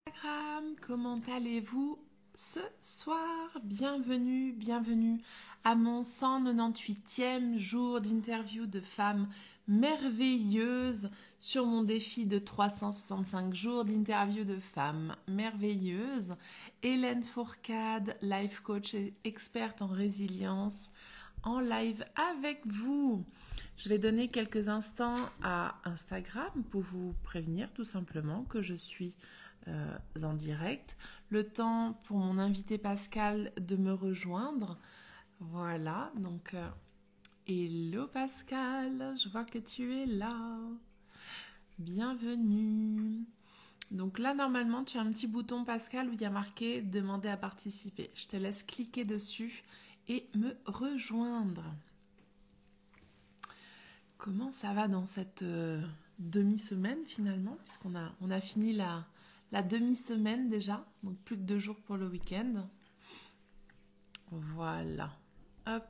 Instagram, comment allez-vous ce soir? Bienvenue à mon 198e jour d'interview de femmes merveilleuses sur mon défi de 365 jours d'interview de femmes merveilleuses. Hélène Fourcade, life coach et experte en résilience, en live avec vous. Je vais donner quelques instants à Instagram pour vous prévenir tout simplement que je suis en direct. Le temps pour mon invité Pascal de me rejoindre. Voilà, donc hello Pascal, je vois que tu es là. Bienvenue. Donc là, normalement, tu as un petit bouton Pascal où il y a marqué demander à participer. Je te laisse cliquer dessus et me rejoindre. Comment ça va dans cette demi-semaine finalement, puisqu'on a fini la demi-semaine déjà, donc plus que 2 jours pour le week-end. Voilà. Hop.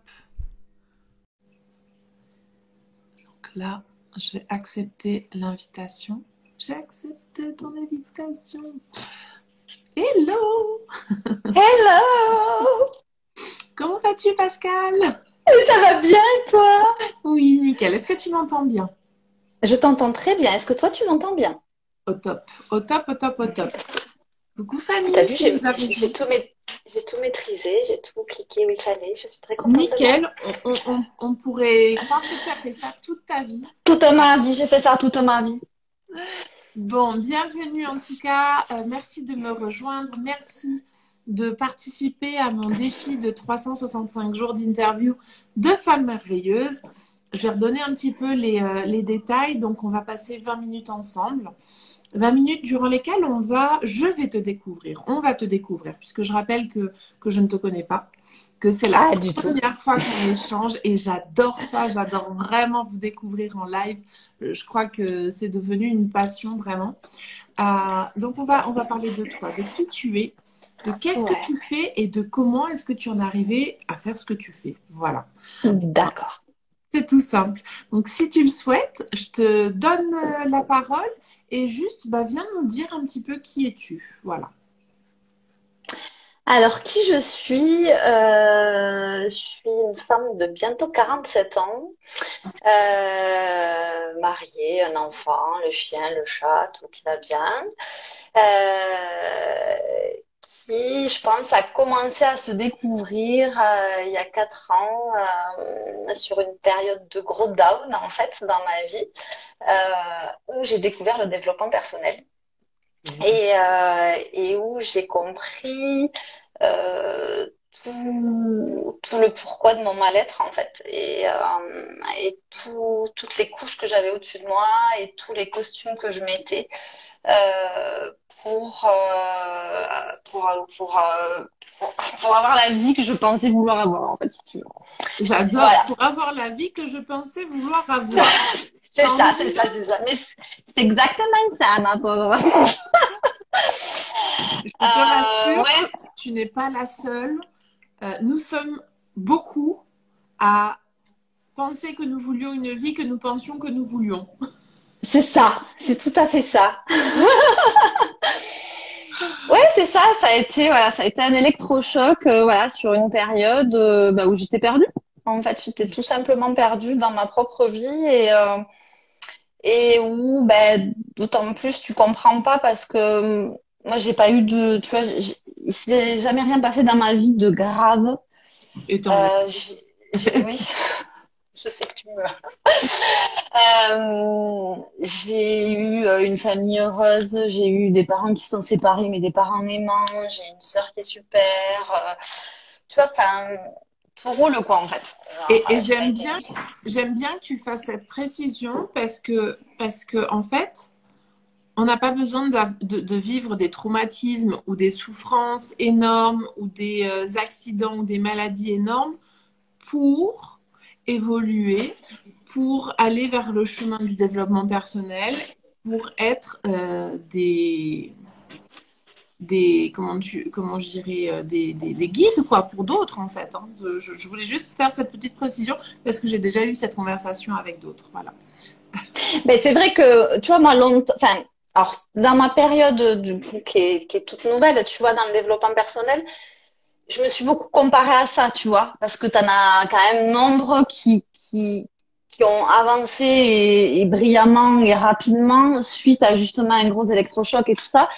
Donc là, je vais accepter l'invitation. J'ai accepté ton invitation. Hello! Hello! Comment vas-tu, Pascal? Ça va bien et toi? Oui, nickel. Est-ce que tu m'entends bien? Je t'entends très bien. Est-ce que toi tu m'entends bien? Au top. Au top, au top, au top. Coucou T'as famille vu, qui nous a j'ai tout maîtrisé, j'ai tout cliqué où il fallait. Je suis très contente de moi. Nickel. On pourrait croire que tu as fait ça toute ta vie. Toute ma vie, j'ai fait ça toute ma vie. Bon, bienvenue en tout cas. Merci de me rejoindre. Merci de participer à mon défi de 365 jours d'interview de femmes merveilleuses. Je vais redonner un petit peu les détails. Donc, on va passer 20 minutes ensemble. 20 minutes durant lesquelles je vais te découvrir. On va te découvrir, puisque je rappelle que je ne te connais pas, que c'est la Ah, du tout. première fois qu'on échange et j'adore ça, j'adore vraiment vous découvrir en live. Je crois que c'est devenu une passion vraiment. Donc on va parler de toi, de qui tu es, de qu'est-ce que Ouais. tu fais et de comment est-ce que tu en es arrivé à faire ce que tu fais. Voilà. D'accord. C'est tout simple. Donc, si tu le souhaites, je te donne la parole et juste, viens nous dire un petit peu qui es-tu. Voilà. Alors, qui je suis? Je suis une femme de bientôt 47 ans, mariée, un enfant, le chien, le chat, tout qui va bien. Qui, je pense, a commencé à se découvrir il y a 4 ans sur une période de gros down en fait dans ma vie où j'ai découvert le développement personnel et où j'ai compris euh, tout le pourquoi de mon mal-être en fait et toutes les couches que j'avais au-dessus de moi et tous les costumes que je mettais euh, pour, euh, pour, pour, euh, pour avoir la vie que je pensais vouloir avoir, en fait, si tu veux. J'adore. Voilà, Pour avoir la vie que je pensais vouloir avoir. c'est Tant ça, mieux. c'est ça, c'est ça. Mais c'est exactement ça, ma pauvre. Je te rassure, Ouais, tu n'es pas la seule. Nous sommes beaucoup à penser que nous voulions une vie que nous pensions que nous voulions. c'est ça, c'est tout à fait ça. Ouais, c'est ça, ça a été un électrochoc, voilà, sur une période où j'étais perdue. En fait, j'étais tout simplement perdue dans ma propre vie et où d'autant plus tu comprends pas parce que moi j'ai pas eu de tu vois il s'est jamais rien passé dans ma vie de grave. Et tant mieux. Oui, je sais que tu me j'ai eu une famille heureuse, j'ai eu des parents qui sont séparés mais des parents aimants, j'ai une sœur qui est super, tu vois, enfin tout roule quoi en fait. Genre, Et j'ai pas été j'aime bien que tu fasses cette précision parce que en fait, on n'a pas besoin de vivre des traumatismes ou des souffrances énormes ou des accidents ou des maladies énormes pour évoluer, pour aller vers le chemin du développement personnel, pour être comment je dirais, des guides quoi, pour d'autres en fait. Hein. Je voulais juste faire cette petite précision parce que j'ai déjà eu cette conversation avec d'autres. Voilà. Mais c'est vrai que, tu vois, moi, longtemps, enfin, Alors, dans ma période du coup, qui est toute nouvelle, tu vois, dans le développement personnel, je me suis beaucoup comparée à ça, tu vois, parce que t'en as quand même nombre qui ont avancé et brillamment et rapidement suite à justement un gros électrochoc et tout ça.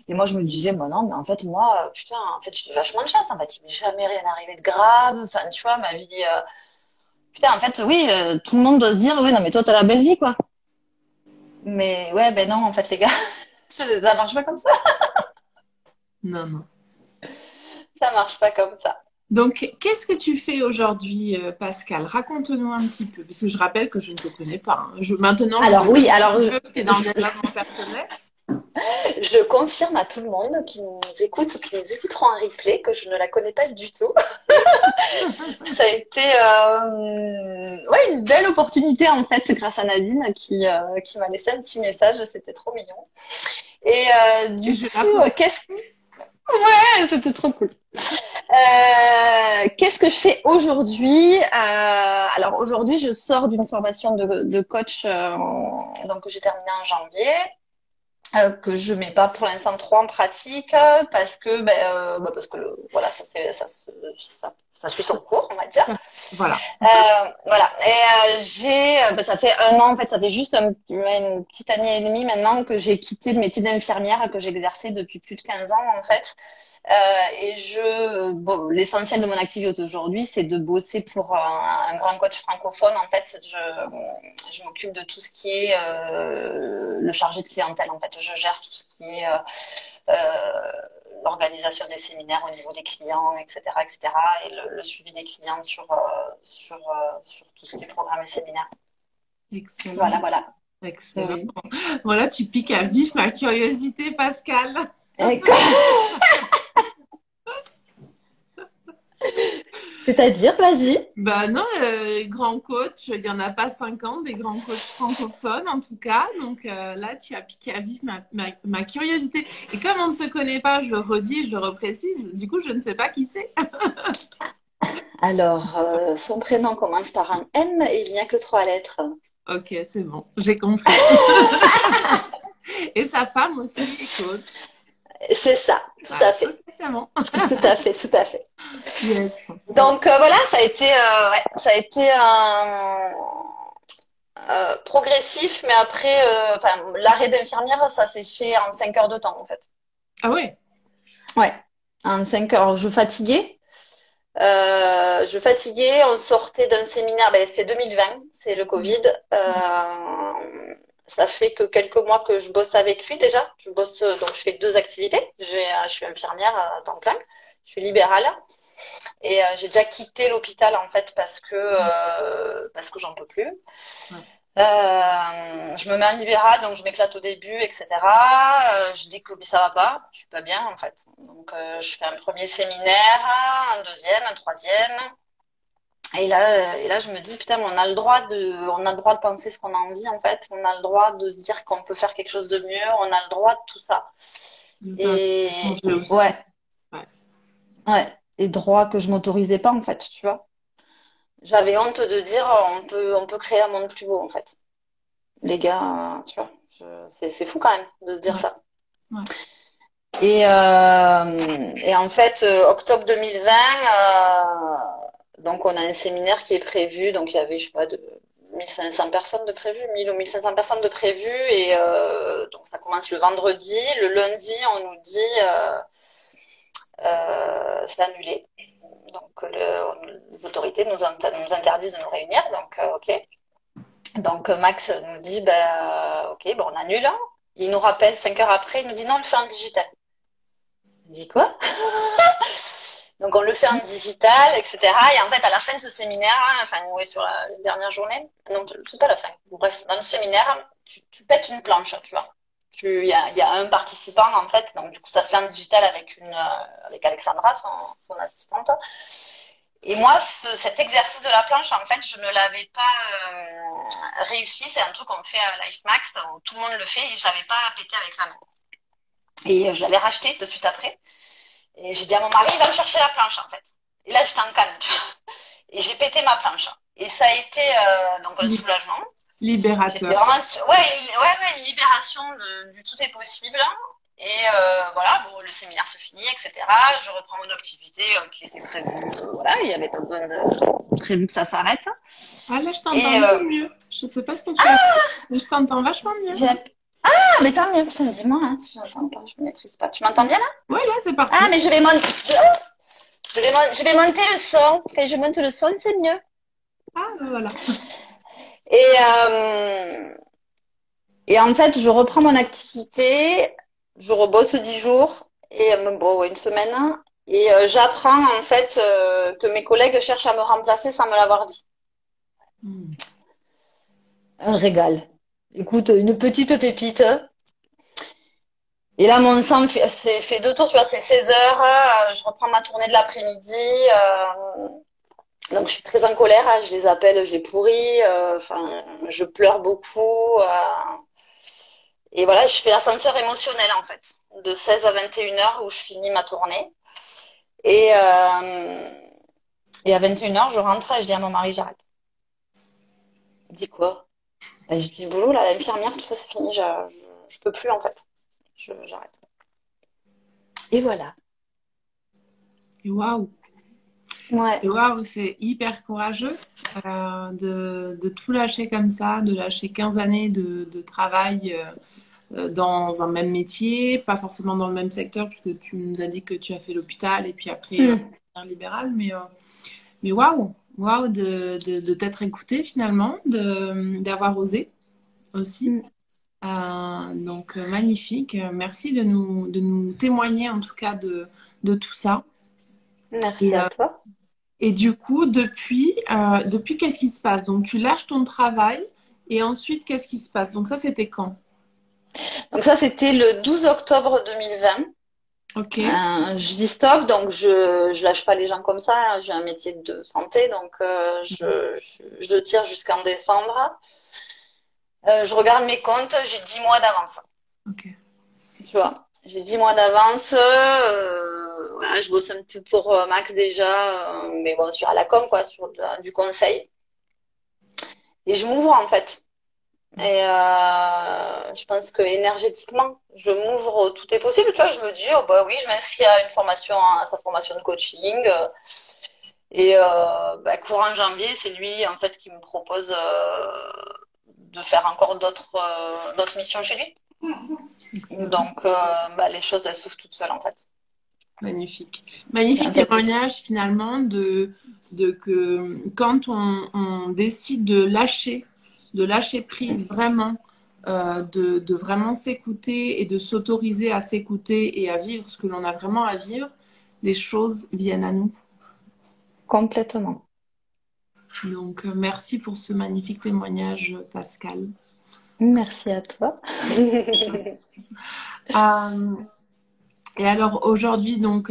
Et moi, je me disais, moi non, mais en fait, moi, putain, en fait, j'ai vachement de chance. En fait, il m'est jamais rien arrivé de grave. Enfin, tu vois, ma vie, putain, en fait, oui, tout le monde doit se dire, oui, non, mais toi, t'as la belle vie, quoi. Mais ouais, ben non, en fait, les gars, ça marche pas comme ça. Non, non. Ça marche pas comme ça. Donc, qu'est-ce que tu fais aujourd'hui, Pascal? Raconte-nous un petit peu, parce que je rappelle que je ne te connais pas, hein. Maintenant, je Alors me oui, doute un alors petit peu que tu es dans le développement personnel. je confirme à tout le monde qui nous écoute ou qui nous écouteront en replay que je ne la connais pas du tout. Ça a été ouais, une belle opportunité en fait grâce à Nadine qui m'a laissé un petit message, c'était trop mignon. Et Et du je coup, la ferai. qu'est-ce ouais, c'était trop cool. Qu'est-ce que je fais aujourd'hui? Alors aujourd'hui, je sors d'une formation de coach donc que j'ai terminée en janvier. Que je mets pas pour l'instant trop en pratique parce que parce que voilà ça suit son cours on va dire. Voilà. Voilà et ça fait un an en fait, ça fait juste une petite année et demie maintenant que j'ai quitté le métier d'infirmière que j'exerçais depuis plus de 15 ans en fait. L'essentiel de mon activité aujourd'hui, c'est de bosser pour un grand coach francophone. En fait, je m'occupe de tout ce qui est le chargé de clientèle. En fait, je gère tout ce qui est l'organisation des séminaires au niveau des clients, etc., etc., et le suivi des clients sur tout ce qui est programme et séminaire. Excellent. Voilà, voilà. Excellent. Oui. Voilà, tu piques à vif ma curiosité, Pascal. Et c'est-à-dire, vas-y. Ben non, grand coach, il n'y en a pas 50 des grands coachs francophones en tout cas. Donc là, tu as piqué à vif ma curiosité. Et comme on ne se connaît pas, je le redis, je le reprécise, du coup, je ne sais pas qui c'est. Alors, son prénom commence par un M et il n'y a que 3 lettres. Ok, c'est bon, j'ai compris. Et sa femme aussi est coach. C'est ça, tout à Voilà, fait. ok, c'est bon. Tout à fait, tout à fait. Yes. Donc voilà, ça a été progressif, mais après, l'arrêt d'infirmière, ça s'est fait en 5 heures de temps en fait. Ah ouais, Ouais, en 5 heures. Je fatiguais, on sortait d'un séminaire, c'est 2020, c'est le Covid. Ça fait que quelques mois que je bosse avec lui déjà. Donc je fais 2 activités. Je suis infirmière à temps plein, je suis libérale. Et j'ai déjà quitté l'hôpital en fait parce que j'en peux plus. Je me mets en libéral, donc je m'éclate au début, etc. Je dis que ça va pas, je suis pas bien en fait. Donc je fais un premier séminaire, un deuxième, un troisième. Et là, je me dis putain, mais on a le droit de penser ce qu'on a envie en fait. On a le droit de se dire qu'on peut faire quelque chose de mieux. On a le droit de tout ça. Et changé aussi. ouais, Ouais. ouais, et droit que je m'autorisais pas en fait, tu vois. J'avais honte de dire on peut créer un monde plus beau en fait. Les gars, tu vois, c'est fou quand même de se dire Ouais. ça. Ouais. Et en fait, octobre 2020, donc on a un séminaire qui est prévu, donc il y avait, je sais pas, 1500 personnes de prévues, 1000 ou 1500 personnes de prévues, et donc ça commence le vendredi. Le lundi, on nous dit c'est annulé. Donc les autorités nous interdisent de nous réunir, donc ok. Donc Max nous dit, ok, on annule, hein. Il nous rappelle 5 heures après, il nous dit non, on le fait en digital. Il dit quoi? Donc on le fait en digital, etc. Et en fait, à la fin de ce séminaire, hein, enfin, oui, sur la dernière journée, non, c'est pas la fin. Bref, dans le séminaire, tu pètes une planche, tu vois. Il y a un participant, en fait, donc du coup, ça se fait en digital avec Alexandra, son assistante. Et moi, cet exercice de la planche, en fait, je ne l'avais pas réussi. C'est un truc qu'on fait à Life Max, où tout le monde le fait, et je l'avais pas pété avec la main. Et je l'avais racheté de suite après. Et j'ai dit à mon mari, il va me chercher la planche, en fait. Et là, j'étais en canne, tu vois. Et j'ai pété ma planche. Et ça a été donc un Li- soulagement. J'étais Libérateur. vraiment, une libération du tout est possible. Et voilà, bon, le séminaire se finit, etc. Je reprends mon activité qui était prévue. Voilà, il n'y avait pas besoin de prévu que ça s'arrête. Ah là, je t'entends Et beaucoup mieux. Je sais pas ce que tu as fait, mais je t'entends vachement mieux. j'ai... Ah, mais tant mieux, putain, dis-moi hein, si j'entends pas, je ne maîtrise pas. Tu m'entends bien là? Ouais, là, c'est Ah, parfait. mais je vais monter le son. Quand je monte le son, c'est mieux. Ah, ben voilà. Et, euh, et en fait, je reprends mon activité, je rebosse 10 jours, et bon, ouais, une semaine, hein. Et j'apprends en fait que mes collègues cherchent à me remplacer sans me l'avoir dit. Hmm. Un régal. Écoute, une petite pépite. Et là, mon sang s'est fait deux tours, tu vois, c'est 16 heures, je reprends ma tournée de l'après-midi. Donc, je suis très en colère, hein, je les appelle, je les pourris, enfin, je pleure beaucoup. Et voilà, je fais l'ascenseur émotionnel, en fait, de 16 à 21 heures où je finis ma tournée. Et, euh, et à 21 heures, je rentre et je dis à mon mari, j'arrête. Il dit quoi? Ben, je dis, le boulot, là, l'infirmière, tout ça, c'est fini, je peux plus, en fait. J'arrête. Et voilà. Et waouh. Ouais. Et waouh, c'est hyper courageux de tout lâcher comme ça, de lâcher 15 années de travail dans un même métier, pas forcément dans le même secteur, puisque tu nous as dit que tu as fait l'hôpital et puis après Mm. libéral, mais waouh, waouh de t'être écouté finalement, d'avoir osé aussi. Mm. Donc magnifique. Merci de nous témoigner en tout cas de tout ça. Merci Et, à euh, toi. et du coup, depuis qu'est-ce qui se passe? Donc tu lâches ton travail et ensuite qu'est-ce qui se passe? Donc ça, c'était quand? Donc ça, c'était le 12 octobre 2020. Ok. Je dis stop, donc je lâche pas les gens comme ça, hein. J'ai un métier de santé, donc je tire jusqu'en décembre. Je regarde mes comptes, j'ai 10 mois d'avance. Ok. Tu vois, j'ai 10 mois d'avance. Voilà, je bosse un peu pour Max déjà, mais bon, sur à la com, quoi, sur du conseil. Et je m'ouvre en fait. Et je pense que énergétiquement, je m'ouvre, tout est possible. Tu vois, je me dis, oh bah oui, je m'inscris à une formation, à sa formation de coaching. Et bah, courant janvier, c'est lui en fait qui me propose de faire encore d'autres missions chez lui. Excellent. Donc bah, les choses elles s'ouvrent toutes seules en fait. Magnifique. Magnifique Quand elles- témoignage finalement de que quand on décide de lâcher prise vraiment, de vraiment s'écouter et de s'autoriser à s'écouter et à vivre ce que l'on a vraiment à vivre, les choses viennent à nous. Complètement. Donc, merci pour ce magnifique témoignage, Pascal. Merci à toi. Euh, et alors aujourd'hui, donc,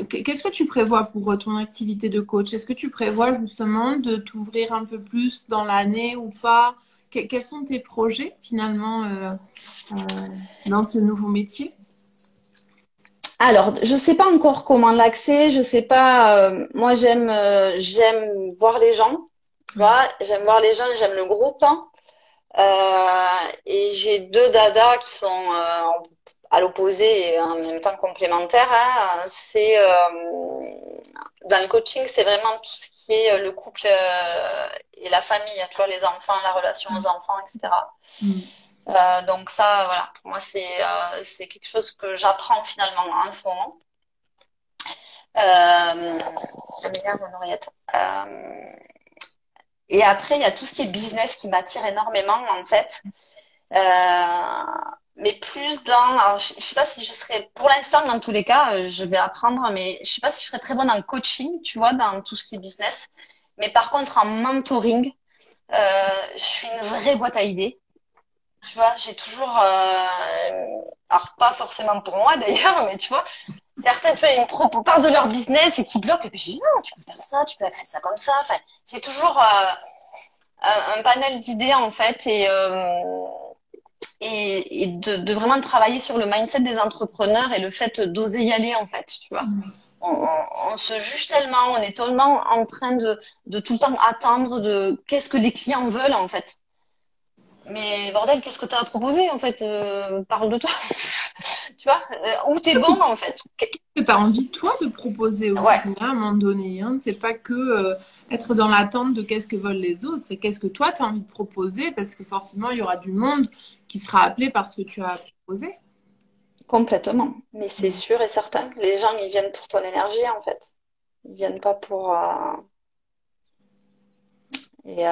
qu'est-ce que tu prévois pour ton activité de coach? Est-ce que tu prévois justement de t'ouvrir un peu plus dans l'année ou pas? Quels sont tes projets finalement dans ce nouveau métier? Alors, je sais pas encore comment l'accès, je sais pas. Moi, j'aime voir les gens, tu Mm. vois. J'aime voir les gens, j'aime le groupe, hein. Et j'ai deux dadas qui sont à l'opposé et en même temps complémentaires, hein. C'est dans le coaching, c'est vraiment tout ce qui est le couple et la famille, tu vois, les enfants, la relation aux enfants, etc. Mm. Donc ça, voilà, pour moi, c'est quelque chose que j'apprends finalement en ce moment. Ça m'énerve mon oreillette. Et après, il y a tout ce qui est business qui m'attire énormément, en fait. Mais plus dans, alors, je sais pas si je serais, pour l'instant, dans tous les cas, je vais apprendre, mais je sais pas si je serais très bonne en coaching, tu vois, dans tout ce qui est business. Mais par contre, en mentoring, je suis une vraie boîte à idées. Tu vois, j'ai toujours, alors pas forcément pour moi d'ailleurs, mais tu vois, certaines, tu vois, ils me parlent de leur business et qui bloquent, et puis je dis non, tu peux faire ça, tu peux axer ça comme ça. Enfin, j'ai toujours un panel d'idées en fait et de vraiment travailler sur le mindset des entrepreneurs et le fait d'oser y aller en fait, tu vois. on se juge tellement, on est tellement en train de tout le temps attendre de qu'est-ce que les clients veulent en fait. Mais bordel, qu'est-ce que tu as à proposer en fait? Parle de toi, tu vois? Où t'es bon en fait? Que tu as envie, toi, de proposer Ouais, aussi, hein, à un moment donné. Hein. C'est pas que être dans l'attente de qu'est-ce que veulent les autres, c'est qu'est-ce que toi, tu as envie de proposer, parce que forcément, il y aura du monde qui sera appelé par ce que tu as proposé. complètement. Mais c'est Mm. sûr et certain. Les gens, ils viennent pour ton énergie en fait. Ils viennent pas pour. Et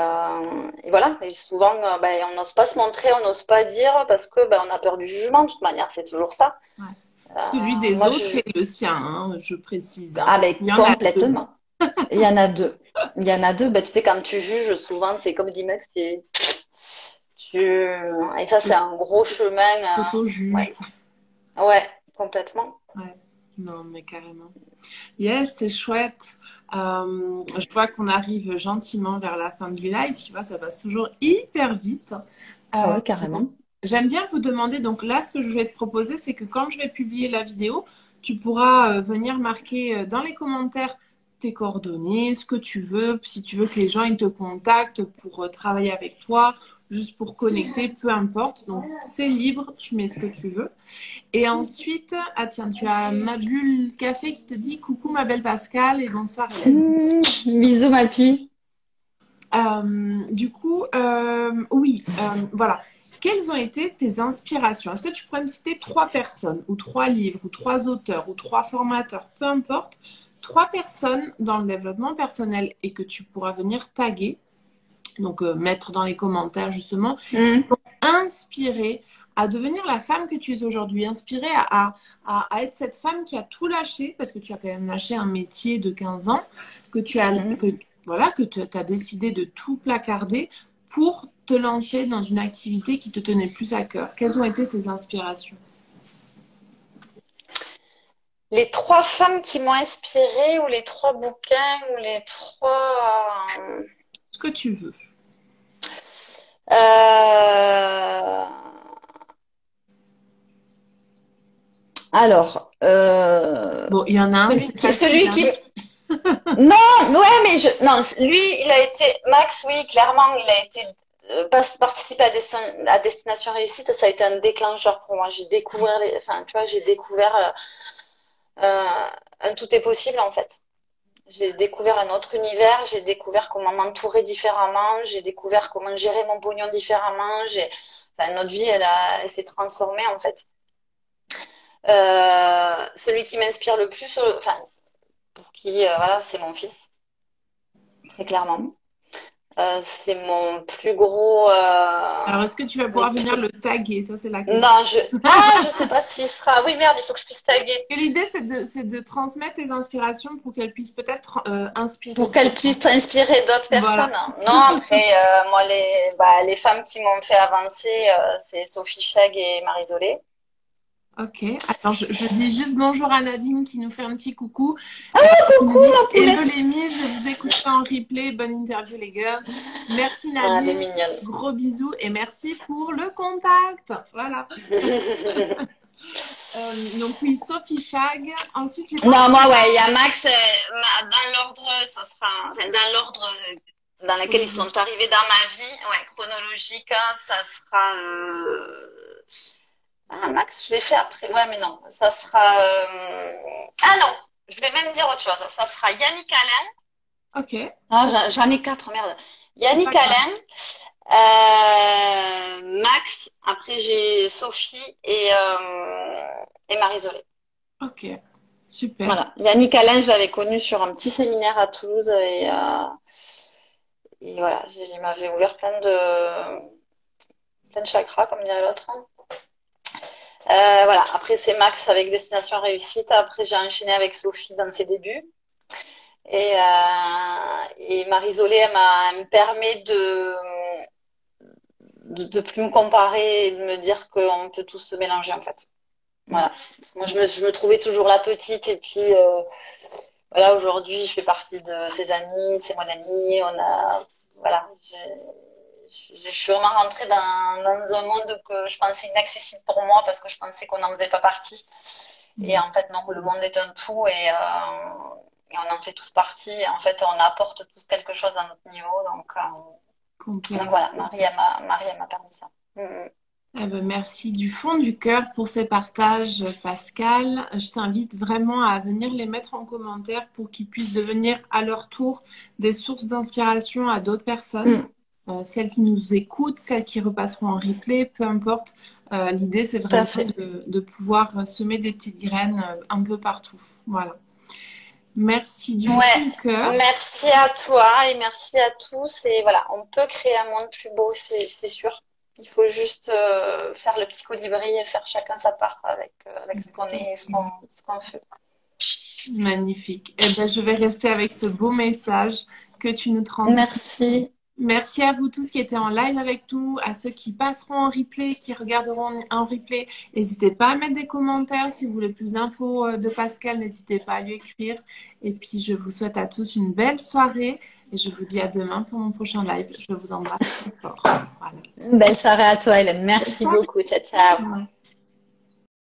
voilà. Et souvent, ben, on n'ose pas se montrer, on n'ose pas dire parce que ben, on a peur du jugement. De toute manière, c'est toujours ça. Ouais. Celui des Moi, autres et le sien, hein, je précise. Hein. ah ben Il y en a deux. complètement. Il y en a deux. Il y en a deux. Ben, tu sais, quand tu juges, souvent, c'est comme dit Max, c'est tu. Et ça, c'est un gros chemin. Auto-juge. Ouais, ouais, complètement. Ouais. Non, mais carrément. Yes, c'est chouette. Je vois qu'on arrive gentiment vers la fin du live. Tu vois, ça passe toujours hyper vite. Ah Euh, ouais, carrément. J'aime bien vous demander, donc là, ce que je vais te proposer, c'est que quand je vais publier la vidéo, tu pourras venir marquer dans les commentaires tes coordonnées, ce que tu veux, si tu veux que les gens ils te contactent pour travailler avec toi, juste pour connecter, peu importe. Donc, c'est libre, tu mets ce que tu veux. Et ensuite, ah tiens, tu as ma bulle café qui te dit coucou ma belle Pascale et bonsoir Hélène. Bisous, ma fille. Oui, voilà. Quelles ont été tes inspirations? Est-ce que tu pourrais me citer trois personnes, ou trois livres, ou trois auteurs, ou trois formateurs, peu importe, trois personnes dans le développement personnel et que tu pourras venir taguer, donc mettre dans les commentaires justement, qui Mm. t'ont inspiré à devenir la femme que tu es aujourd'hui, inspiré à être cette femme qui a tout lâché, parce que tu as quand même lâché un métier de 15 ans, que tu as, Mm. que, voilà, que tu as décidé de tout placarder pour te lancer dans une activité qui te tenait plus à cœur. Quelles ont été ces inspirations? Les trois femmes qui m'ont inspirée, ou les trois bouquins, ou les trois. Ce que tu veux. Euh, Alors, Bon, il y en a un, celui c'est qui, facile, celui hein. qui. Non, ouais, mais non, lui, il a été. Max, oui, clairement, il a été. Participer à Destination Réussite, ça a été un déclencheur pour moi. J'ai découvert enfin, tu vois, j'ai découvert un tout est possible en fait. J'ai découvert un autre univers, j'ai découvert comment m'entourer différemment, j'ai découvert comment gérer mon pognon différemment. Enfin, notre vie, elle s'est transformée en fait. Celui qui m'inspire le plus, enfin, pour qui, voilà, c'est mon fils, très clairement. C'est mon plus gros, Alors, est-ce que tu vas mes pouvoir venir plus. le taguer? Ça, c'est la question. Non, je sais pas s'il sera. Oui, merde, il faut que je puisse taguer Et l'idée, c'est de transmettre tes inspirations pour qu'elles puissent peut-être inspirer pour qu'elle d'autres. puisse inspirer d'autres Voilà. personnes. Non, après, moi, les femmes qui m'ont fait avancer, c'est Sophie Chag et Marie Zolé. Ok. Alors, je dis juste bonjour à Nadine qui nous fait un petit coucou. Qui nous Coucou, dit ma hello poulette. les mimes, je vous écouterai en replay. Bonne interview, les girls. Merci Ah, elle est Nadine. mignonne. Gros bisous et merci pour le contact. Voilà. Donc, oui, Sophie Chag. Ensuite, j'ai pas Non, moi, entendu ouais, il y a Max, dans l'ordre, ça sera, enfin, dans l'ordre dans lequel ils sont chronologique. arrivés dans ma vie, ouais, chronologique, hein, ça sera, ah, Max, je l'ai fait après, ouais, mais non, ça sera, ah non, je vais même dire autre chose, ça sera Yannick Alain, Ok. ah, j'en ai quatre, merde, C'est pas Yannick grave. Alain, Max, après j'ai Sophie et Marie-Zolé. Ok. Super. Voilà. Yannick Alain, je l'avais connu sur un petit séminaire à Toulouse et voilà, il m'avait ouvert plein de chakras, comme dirait l'autre. Voilà. Après, c'est Max avec Destination Réussite. Après, j'ai enchaîné avec Sophie dans ses débuts. Et Marie-Zolé, elle me permet de plus me comparer et de me dire qu'on peut tous se mélanger, en fait. Ouais. Voilà. Moi, je me trouvais toujours la petite et puis voilà, aujourd'hui, je fais partie de ses amis, c'est mon ami. Voilà, je suis vraiment rentrée dans un monde que je pensais inaccessible pour moi parce que je pensais qu'on n'en faisait pas partie. Et en fait, non, le monde est un tout et on en fait tous partie. Et en fait, on apporte tous quelque chose à notre niveau. Donc Complètement. voilà, Marie, elle m'a permis ça. Mm. Eh ben, merci du fond du cœur pour ces partages, Pascal. Je t'invite vraiment à venir les mettre en commentaire pour qu'ils puissent devenir à leur tour des sources d'inspiration à d'autres personnes. Mm. Celles qui nous écoutent, celles qui repasseront en replay, peu importe. L'idée, c'est Tout à vraiment fait. de pouvoir semer des petites graines un peu partout. Voilà. Merci du fond Ouais, du cœur. merci à toi et merci à tous. Et voilà, on peut créer un monde plus beau, c'est sûr. Il faut juste faire le petit colibri et faire chacun sa part avec ce qu'on est et ce qu'on fait. Magnifique. Eh ben, je vais rester avec ce beau message que tu nous transmets. Merci. Merci à vous tous qui étaient en live avec nous, à ceux qui passeront en replay, qui regarderont en replay. N'hésitez pas à mettre des commentaires si vous voulez plus d'infos de Pascal, n'hésitez pas à lui écrire. Et puis, je vous souhaite à tous une belle soirée et je vous dis à demain pour mon prochain live. Je vous embrasse très fort. Voilà. Belle soirée à toi, Hélène. Belle Merci soirée. beaucoup. Ciao, ciao. Ouais.